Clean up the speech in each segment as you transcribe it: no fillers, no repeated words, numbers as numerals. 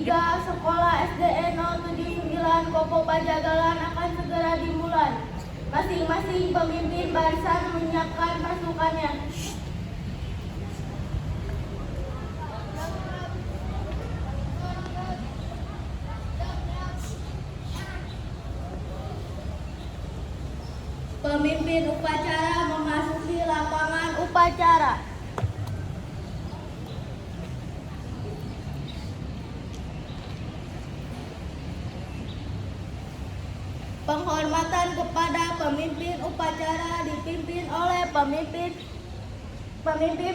3. Sekolah SDN 079 Kopo Pajagalan akan segera dimulai. Masing-masing pemimpin barisan menyiapkan pasukannya. Pemimpin upacara memasuki lapangan upacara. Penghormatan kepada pemimpin upacara dipimpin oleh pemimpin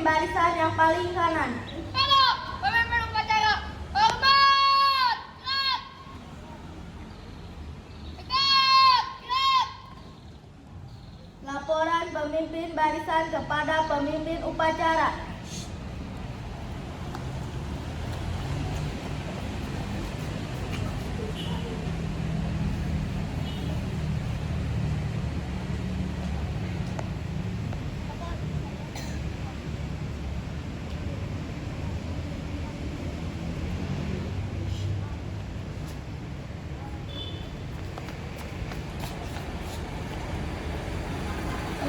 barisan yang paling kanan. Halo, pemimpin upacara, hormat! Gerak! Laporan pemimpin barisan kepada pemimpin upacara.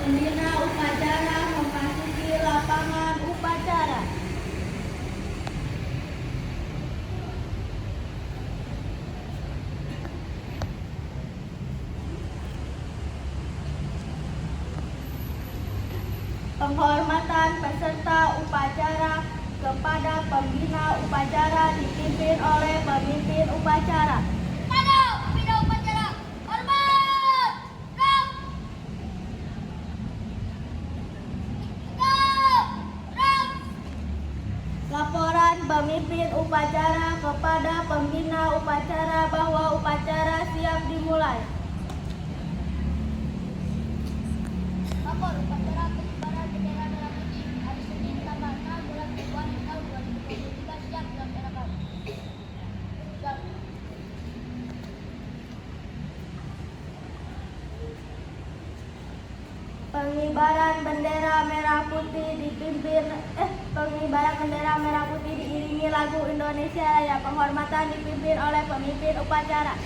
Pembina upacara memasuki lapangan upacara. Penghormatan peserta upacara kepada pembina upacara dipimpin oleh pemimpin upacara. Halo, pembina upacara, hormat! Gerak! Laporan pemimpin upacara kepada pembina upacara bahwa upacara siap dimulai. Lapor upacara pengibaran bendera merah putih hari Senin tanggal 6 bulan Februari tahun 2023 siap dilaksanakan. Siap. Pengibaran bendera merah putih diiringi lagu Indonesia Raya. Penghormatan dipimpin oleh pemimpin upacara.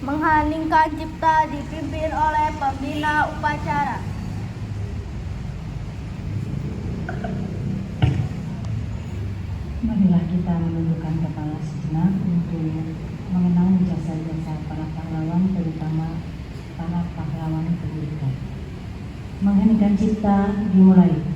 Mengheningkan cipta dipimpin oleh pembina upacara. Marilah kita menundukkan kepala sejenak untuk mengenang jasa-jasa para pahlawan, terutama para pahlawan pendidikan. Mengheningkan cipta dimulai.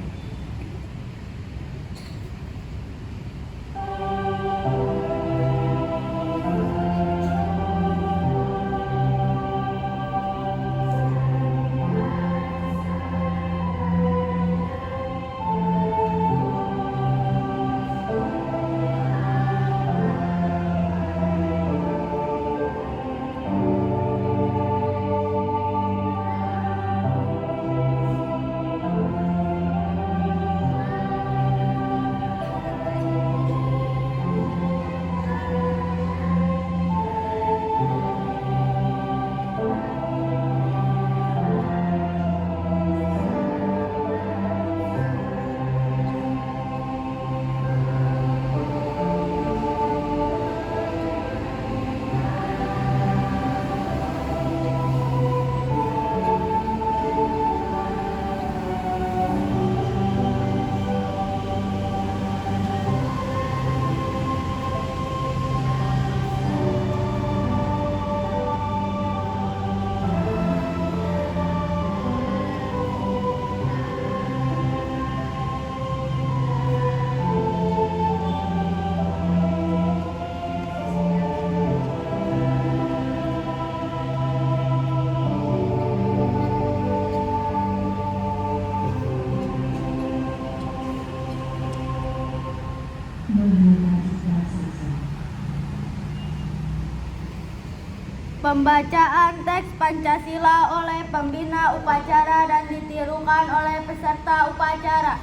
Pembacaan teks Pancasila oleh pembina upacara dan ditirukan oleh peserta upacara.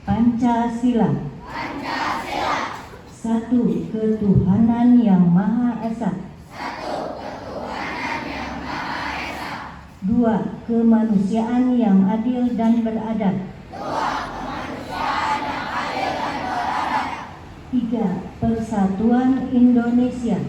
Pancasila. Satu, ketuhanan yang Maha Esa. Dua, kemanusiaan yang adil dan beradab. Tiga, persatuan Indonesia.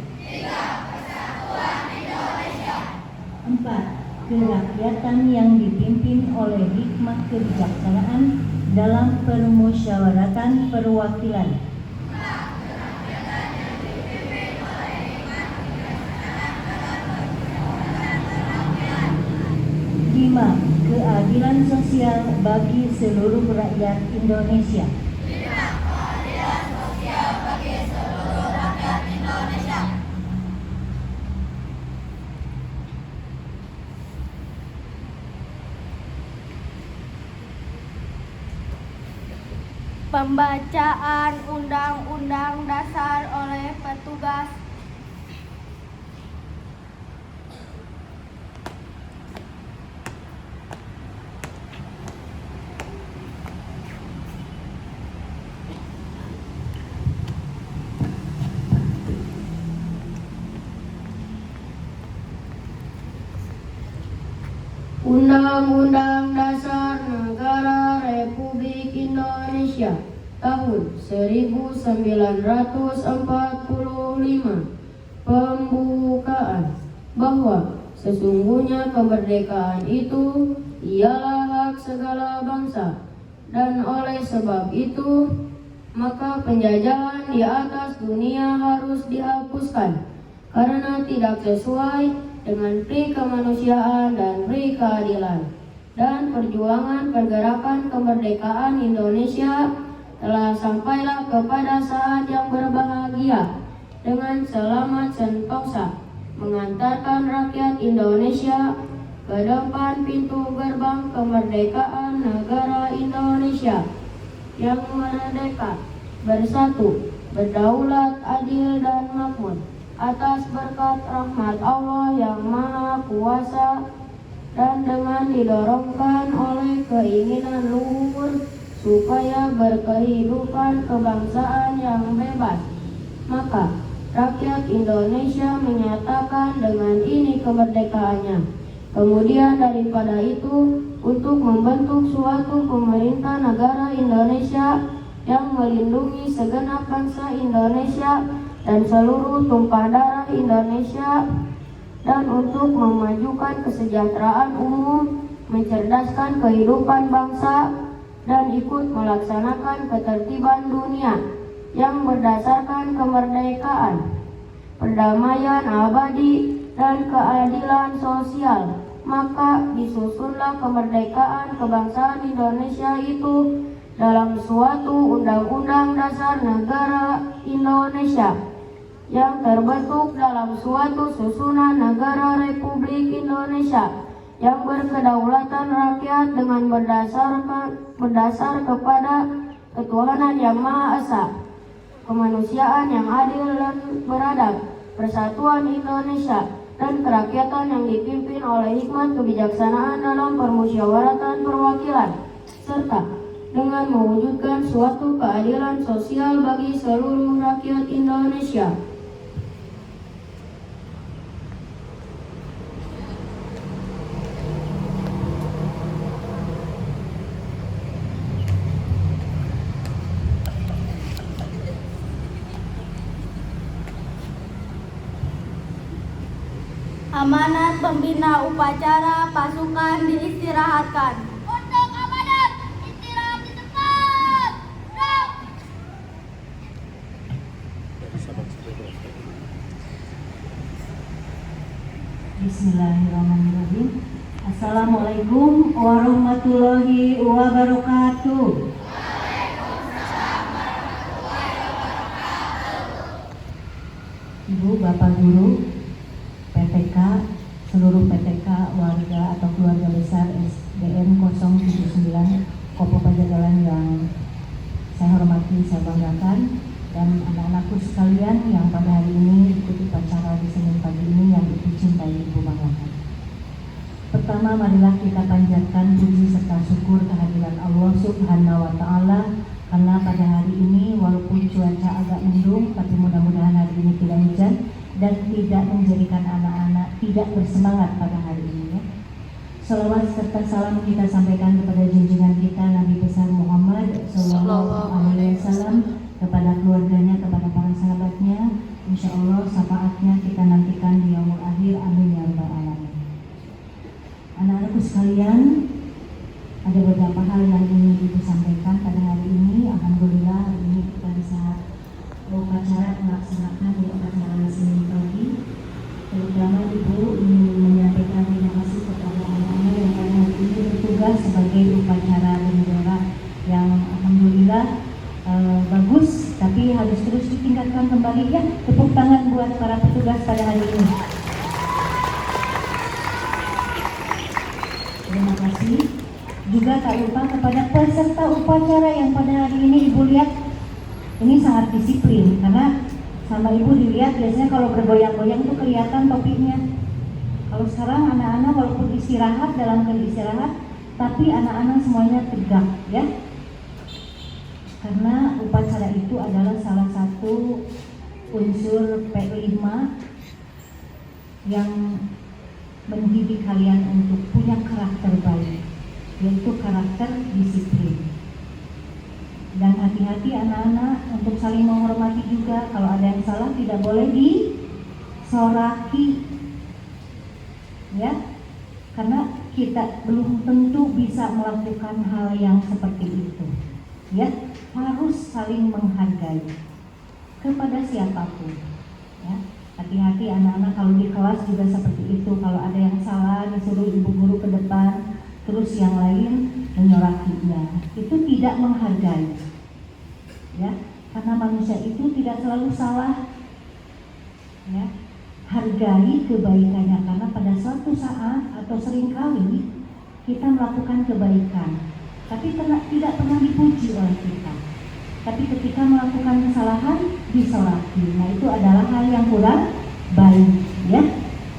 Empat, kerakyatan yang dipimpin oleh hikmah kebijaksanaan dalam permusyawaratan perwakilan. 5. Keadilan sosial bagi seluruh rakyat Indonesia. Pembacaan Undang-Undang Dasar oleh petugas. Undang-Undang Dasar Negara Republik Indonesia tahun 1945 pembukaan bahwa sesungguhnya kemerdekaan itu ialah hak segala bangsa, dan oleh sebab itu maka penjajahan di atas dunia harus dihapuskan karena tidak sesuai dengan pri kemanusiaan dan pri keadilan. Dan perjuangan pergerakan kemerdekaan Indonesia telah sampailah kepada saat yang berbahagia dengan selamat sentosa mengantarkan rakyat Indonesia ke depan pintu gerbang kemerdekaan negara Indonesia yang merdeka, bersatu, berdaulat, adil dan makmur atas berkat rahmat Allah yang Maha Kuasa, dan dengan didorongkan oleh keinginan luhur supaya berkehidupan kebangsaan yang bebas, maka rakyat Indonesia menyatakan dengan ini kemerdekaannya. Kemudian daripada itu, untuk membentuk suatu pemerintah negara Indonesia yang melindungi segenap bangsa Indonesia dan seluruh tumpah darah Indonesia, dan untuk memajukan kesejahteraan umum, mencerdaskan kehidupan bangsa, dan ikut melaksanakan ketertiban dunia yang berdasarkan kemerdekaan, perdamaian abadi, dan keadilan sosial. Maka disusunlah kemerdekaan kebangsaan Indonesia itu dalam suatu Undang-Undang Dasar Negara Indonesia yang terbentuk dalam suatu susunan negara Republik Indonesia yang berkedaulatan rakyat dengan berdasar kepada ketuhanan yang Maha Esa, kemanusiaan yang adil dan beradab, persatuan Indonesia, dan kerakyatan yang dipimpin oleh hikmat kebijaksanaan dalam permusyawaratan perwakilan, serta dengan mewujudkan suatu keadilan sosial bagi seluruh rakyat Indonesia. Amanat pembina upacara pasukan diistirahatkan. Untuk amanat, istirahat di tempat. Stop. Bismillahirrahmanirrahim. Assalamualaikum warahmatullahi wabarakatuh. Ibu, Bapak Guru, PTK, seluruh PTK, warga atau keluarga besar SDN 079 Kopo Pajagalan yang saya hormati, saya banggakan, dan anak-anakku sekalian yang pada hari ini ikut upacara di Senin pagi ini yang dicintai Ibu banggakan. Pertama, marilah kita panjatkan puji serta syukur kehadiran Allah Subhanahu wa Ta'ala, karena pada hari ini walaupun cuaca agak mendung, tapi mudah-mudahan hari ini tidak hujan dan tidak menjadikan anak-anak tidak bersemangat pada hari ini, ya. Salawat serta salam kita sampaikan kepada junjungan kita Nabi besar Muhammad SAW, kepada keluarganya, kepada para sahabatnya. Insya Allah syafaatnya kita nantikan di yaumul akhir. Amin ya rabbal alamin. Anak-anakku sekalian, ada beberapa hal yang ingin Ibu sampaikan pada hari ini. Alhamdulillah hari ini kita bisa upacara melaksanakan di upacara Senin pagi. Terutama Ibu ingin menyampaikan terima kasih kepada anak-anak yang pada hari ini bertugas sebagai upacara bendera yang alhamdulillah bagus, tapi harus terus ditingkatkan kembali, ya. Tepuk tangan buat para petugas pada hari ini. Terima kasih. Juga tak lupa kepada peserta upacara yang pada hari ini Ibu lihat ini sangat disiplin, karena sama Ibu dilihat biasanya kalau bergoyang-goyang itu kelihatan topinya. Kalau sekarang anak-anak walaupun istirahat dalam istirahat, tapi anak-anak semuanya tegak, ya. Karena upacara itu adalah salah satu unsur P5 yang mendidik kalian untuk punya karakter baik, yaitu karakter disiplin. Dan hati-hati anak-anak untuk saling menghormati juga. Kalau ada yang salah tidak boleh disoraki, ya, karena kita belum tentu bisa melakukan hal yang seperti itu, ya. Harus saling menghargai kepada siapapun, ya. Hati-hati anak-anak kalau di kelas juga seperti itu. Kalau ada yang salah disuruh ibu guru ke depan, terus yang lain menyorakinya, itu tidak menghargai, ya. Karena manusia itu tidak selalu salah, ya. Hargai kebaikannya, karena pada suatu saat atau seringkali kita melakukan kebaikan, tapi tidak pernah dipuji oleh kita. Tapi ketika melakukan kesalahan disoraki. Nah, itu adalah hal yang kurang baik, ya.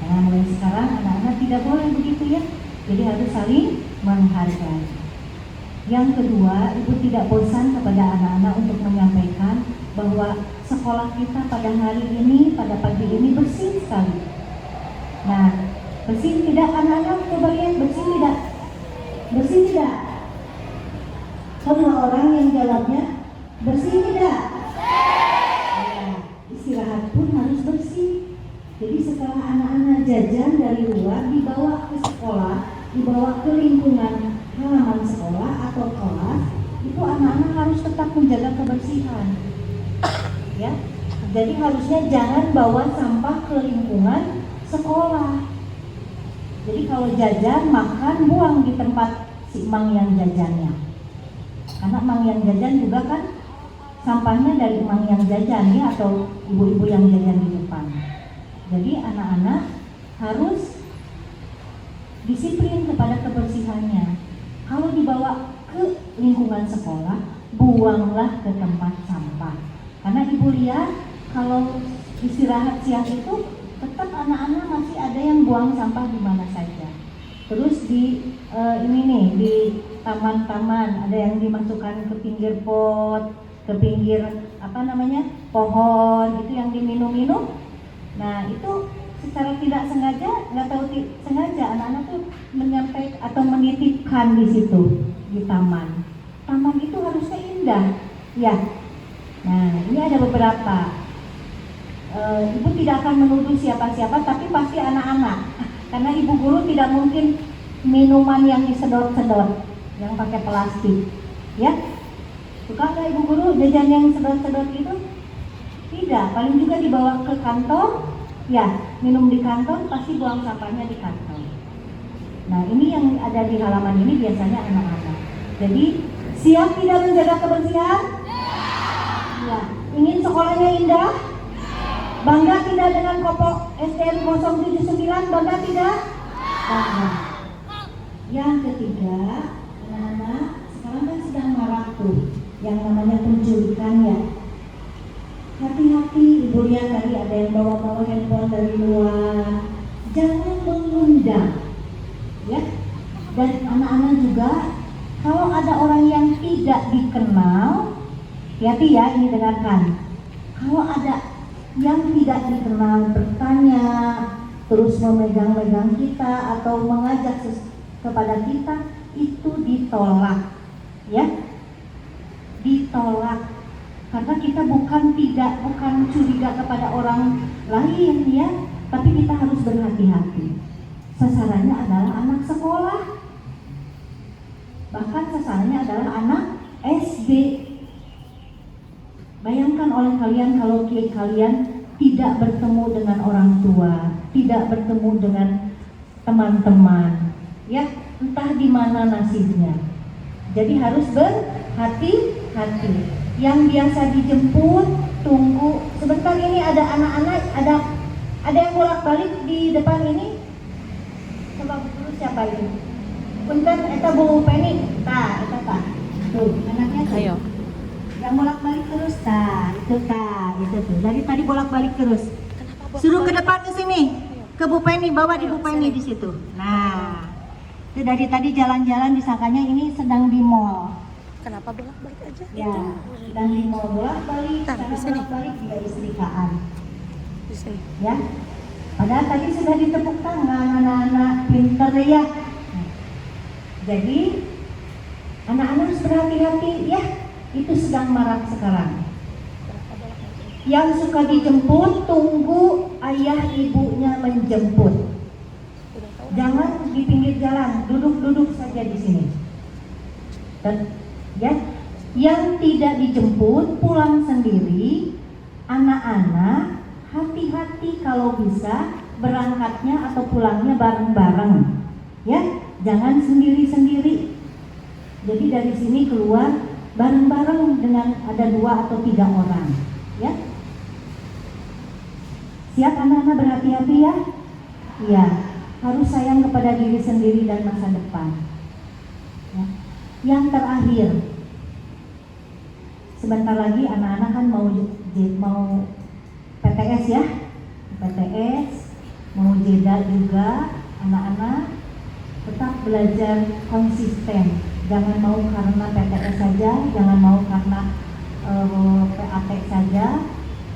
Nah, mulai sekarang anak-anak tidak boleh begitu, ya. Jadi harus saling menghargai. Yang kedua, Ibu tidak bosan kepada anak-anak untuk menyampaikan bahwa sekolah kita pada hari ini, pada pagi ini bersih sekali. Nah, bersih tidak anak-anak? Coba lihat, bersih tidak? Bersih tidak? Semua orang yang jawabnya bersih tidak? Ya, istirahat pun harus bersih. Jadi setelah anak-anak jajan dari luar dibawa ke sekolah, dibawa ke lingkungan halaman sekolah atau kelas, itu anak-anak harus tetap menjaga kebersihan. Ya, jadi harusnya jangan bawa sampah ke lingkungan sekolah. Jadi kalau jajan, makan, buang di tempat si mang yang jajannya. Karena mang yang jajan juga kan sampahnya dari mang yang jajan ya, atau ibu-ibu yang jajan di depan. Jadi anak-anak harus disiplin kepada kebersihannya. Kalau dibawa ke lingkungan sekolah, buanglah ke tempat sampah. Karena ibu lihat kalau istirahat siang itu tetap anak-anak masih ada yang buang sampah di mana saja. Terus di ini nih, di taman-taman ada yang dimasukkan ke pinggir pot, ke pinggir pohon, itu yang diminum-minum. Nah itu secara tidak sengaja, nggak tahu sengaja anak-anak tuh menyampaikan atau menitipkan di situ di taman. Taman itu harusnya indah, ya. Nah ini ada beberapa. Ibu tidak akan menuduh siapa-siapa, tapi pasti anak-anak. Karena ibu guru tidak mungkin minuman yang disedot-sedot, yang pakai plastik, ya. Suka nggak ibu guru jajan yang sedot-sedot itu? Tidak, paling juga dibawa ke kantor, ya, minum di kantor, pasti buang sampahnya di kantor. Nah ini yang ada di halaman ini biasanya anak-anak. Jadi siap tidak menjaga kebersihan? Ya. Ingin sekolahnya indah? Bangga tidak dengan Kopok SDN 079? Bangga tidak? Bangga. Yang ketiga, anak-anak sekarang kan sedang marak tuh yang namanya penculikan ya. Hati-hati, ibu lihat tadi ada yang bawa-bawa handphone dari luar. Jangan mengundang, ya. Dan anak-anak juga, kalau ada orang yang tidak dikenal, hati-hati ya, ini dengarkan. Kalau ada yang tidak dikenal bertanya, terus memegang-megang kita atau mengajak kepada kita, itu ditolak, ya. Ditolak. Karena kita bukan curiga kepada orang lain ya, tapi kita harus berhati-hati. Sasarannya adalah anak sekolah, bahkan sasarannya adalah anak SD. Bayangkan oleh kalian kalau kalian tidak bertemu dengan orang tua, tidak bertemu dengan teman-teman, ya entah di mana nasibnya. Jadi harus berhati-hati. Yang biasa dijemput, tunggu sebentar, ini ada anak-anak, ada yang bolak-balik di depan ini. Coba dulu siapa ini? Punten, eta Bu Penny, eta tuh anaknya tuh. Ayo. Yang bolak-balik terus, itu tuh. Dari tadi bolak-balik terus. Suruh ke depan ke sini, ke Bu Penny, bawa di Bu Penny di situ. Nah, itu dari tadi jalan-jalan disangkanya ini sedang di mall. Kenapa bolak-balik aja? Ya, dan di mall bolak-balik, Di sini. bolak-balik juga istrikaan. Di sini. Ya, padahal tadi sudah ditepuk tangan anak-anak pinter ya. Jadi anak-anak harus berhati-hati ya. Itu sedang marak sekarang. Yang suka dijemput, tunggu ayah ibunya menjemput. Jangan di pinggir jalan, duduk-duduk saja di sini. Dan ya, yang tidak dijemput pulang sendiri. Anak-anak hati-hati kalau bisa berangkatnya atau pulangnya bareng-bareng, ya, jangan sendiri-sendiri. Jadi dari sini keluar bareng-bareng dengan ada 2 atau 3 orang, ya. Siap anak-anak, berhati-hati ya. Iya, harus sayang kepada diri sendiri dan masa depan. Ya. Yang terakhir, sebentar lagi anak-anak kan mau PTS ya, PTS mau jeda juga. Anak-anak tetap belajar konsisten, jangan mau karena PTS saja, jangan mau karena PAT saja,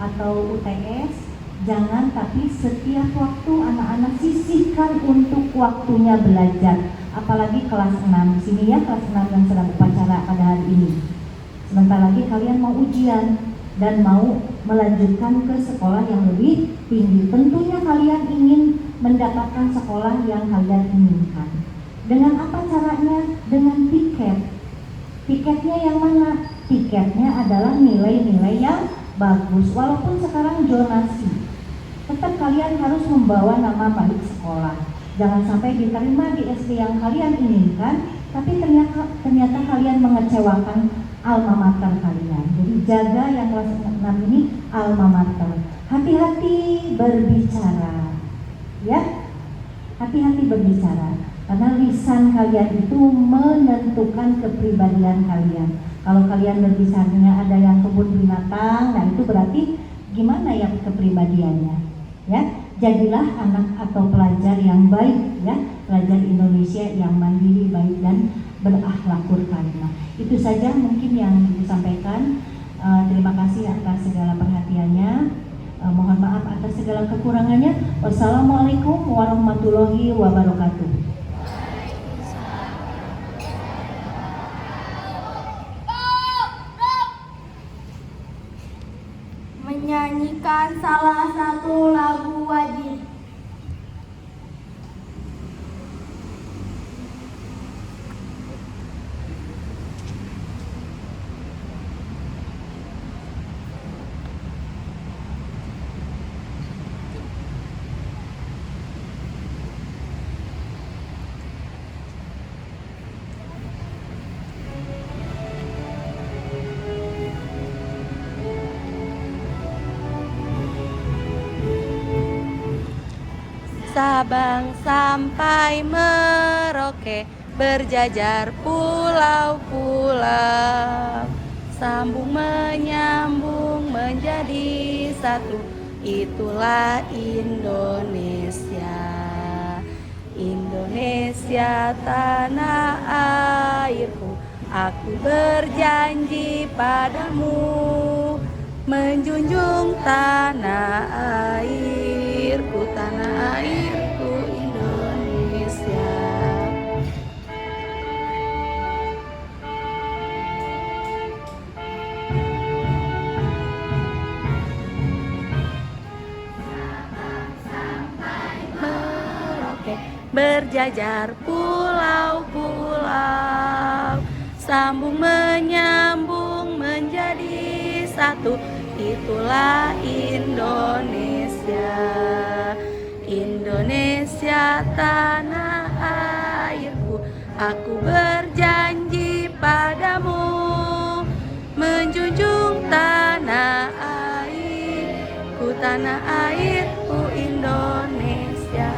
atau UTS, jangan, tapi setiap waktu anak-anak sisihkan untuk waktunya belajar. Apalagi kelas 6 di sini ya, kelas 6 yang sedang upacara pada hari ini. Sebentar lagi kalian mau ujian dan mau melanjutkan ke sekolah yang lebih tinggi. Tentunya kalian ingin mendapatkan sekolah yang kalian inginkan. Dengan apa caranya? Dengan tiket. Tiketnya yang mana? Tiketnya adalah nilai-nilai yang bagus. Walaupun sekarang zonasi, tetap kalian harus membawa nama baik sekolah. Jangan sampai diterima di SD yang kalian inginkan, tapi ternyata kalian mengecewakan alma mater kalian. Jadi jaga yang kelas 6 ini alma mater. Hati-hati berbicara, ya. Hati-hati berbicara, karena lisan kalian itu menentukan kepribadian kalian. Kalau kalian berbicaranya ada yang kebun binatang, nah itu berarti gimana ya kepribadiannya? Ya, jadilah anak atau pelajar yang baik, ya, pelajar Indonesia yang mandiri, baik dan berakhlakul karimah. Itu saja mungkin yang Ibu sampaikan. Terima kasih atas segala perhatiannya. Mohon maaf atas segala kekurangannya. Wassalamualaikum warahmatullahi wabarakatuh. Menyanyikan salah satu lagu wajib. Sabang sampai Merauke, berjajar pulau-pulau, sambung menyambung menjadi satu, itulah Indonesia. Indonesia tanah airku, aku berjanji padamu, menjunjung tanah airku, tanah airku Indonesia. Merauke, berjajar pulau-pulau, sambung menyambung menjadi satu, itulah Indonesia. Indonesia tanah airku, aku berjanji padamu, menjunjung tanah airku, tanah airku Indonesia.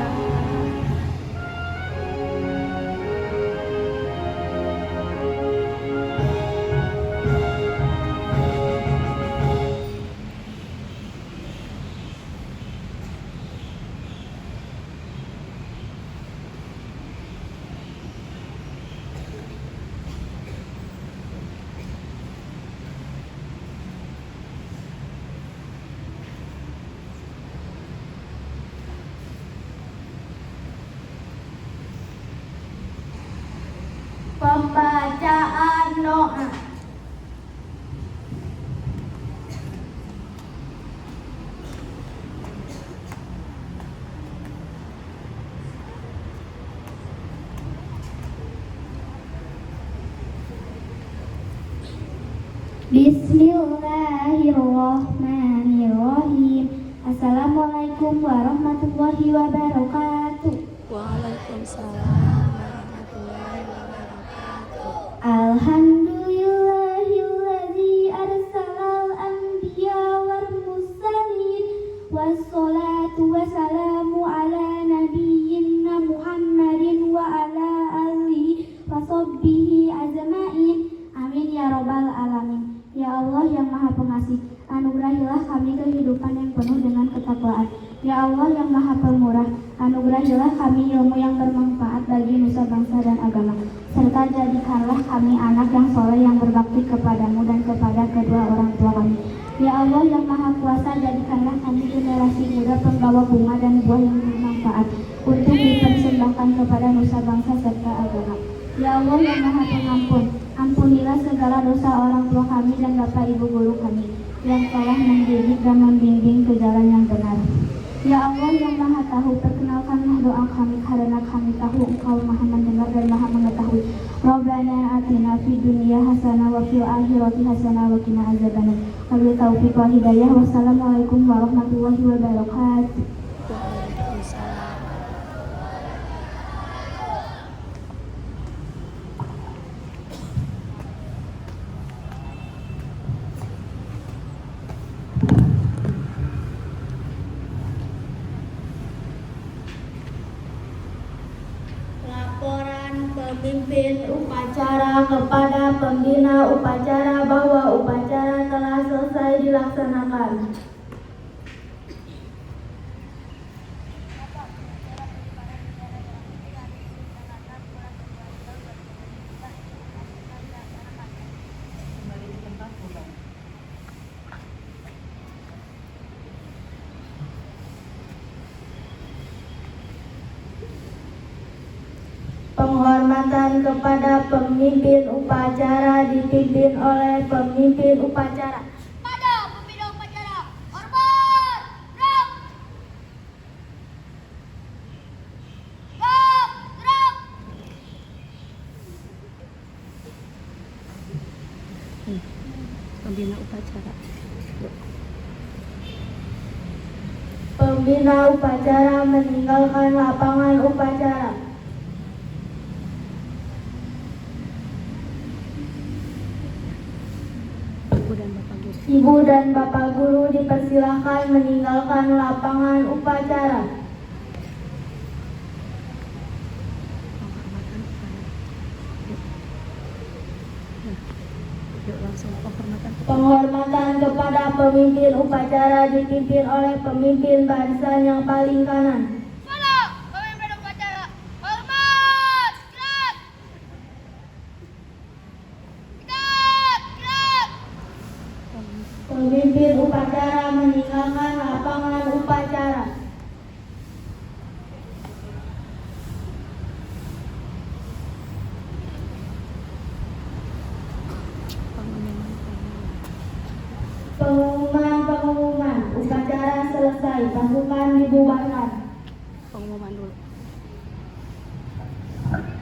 Pembacaan doa. Bismillahirrahmanirrahim. Assalamualaikum warahmatullahi wabarakatuh. Waalaikumsalam warahmatullahi wabarakatuh. Alhamdulillahilladzi arsalal anbiya wal mursalin, wassalatu wassalamu ala nabiyyina Muhammadin wa ala alihi wa sahbihi ajma'in. Amin ya rabbal alamin. Ya Allah yang Maha Pengasih, anugerahilah kami kehidupan yang penuh dengan ketakwaan. Ya Allah yang Maha Pemurah, anugerahilah kami ilmu yang bermanfaat bagi nusa bangsa dan agama, serta jadikanlah kami anak yang soleh yang berbakti kepadamu dan kepada kedua orang tua kami. Ya Allah yang Maha Kuasa, jadikanlah kami generasi muda pembawa bunga dan buah yang bermanfaat untuk dipersembahkan kepada nusa bangsa serta agama. Ya Allah yang Maha Pengampun, ampunilah segala dosa orang tua kami dan bapak ibu guru kami yang telah mendidik dan membimbing ke jalan yang benar. Ya Allah yang Maha Tahu, perkenalkanlah doa kami karena kami tahu Engkau Maha mendengar dan Maha mengetahui. Rabbana atina fid dunya hasanah wa fil akhirati hasanah wa qina azabannar. Wabillahi taufiq wal hidayah. Wassalamualaikum warahmatullahi wabarakatuh. Waalaikumsalam. Laporan pemimpin upacara kepada pembina upacara bahwa upacara telah selesai dilaksanakan. Penghormatan kepada pemimpin upacara dipimpin oleh pemimpin upacara. Pada pembina upacara, hormat, gerak. Gerak. Pembina upacara. Pembina upacara meninggalkan lapangan upacara. Ibu dan Bapak Guru. Ibu dan Bapak Guru dipersilahkan meninggalkan lapangan upacara. Yuk langsung penghormatan. Penghormatan kepada pemimpin upacara dipimpin oleh pemimpin barisan yang paling kanan. Mana pemimpin upacara, hormat, gerak. Gerak. Pemimpin upacara meninggalkan lapangan upacara. Pengumuman upacara selesai, pasukan dibubarkan.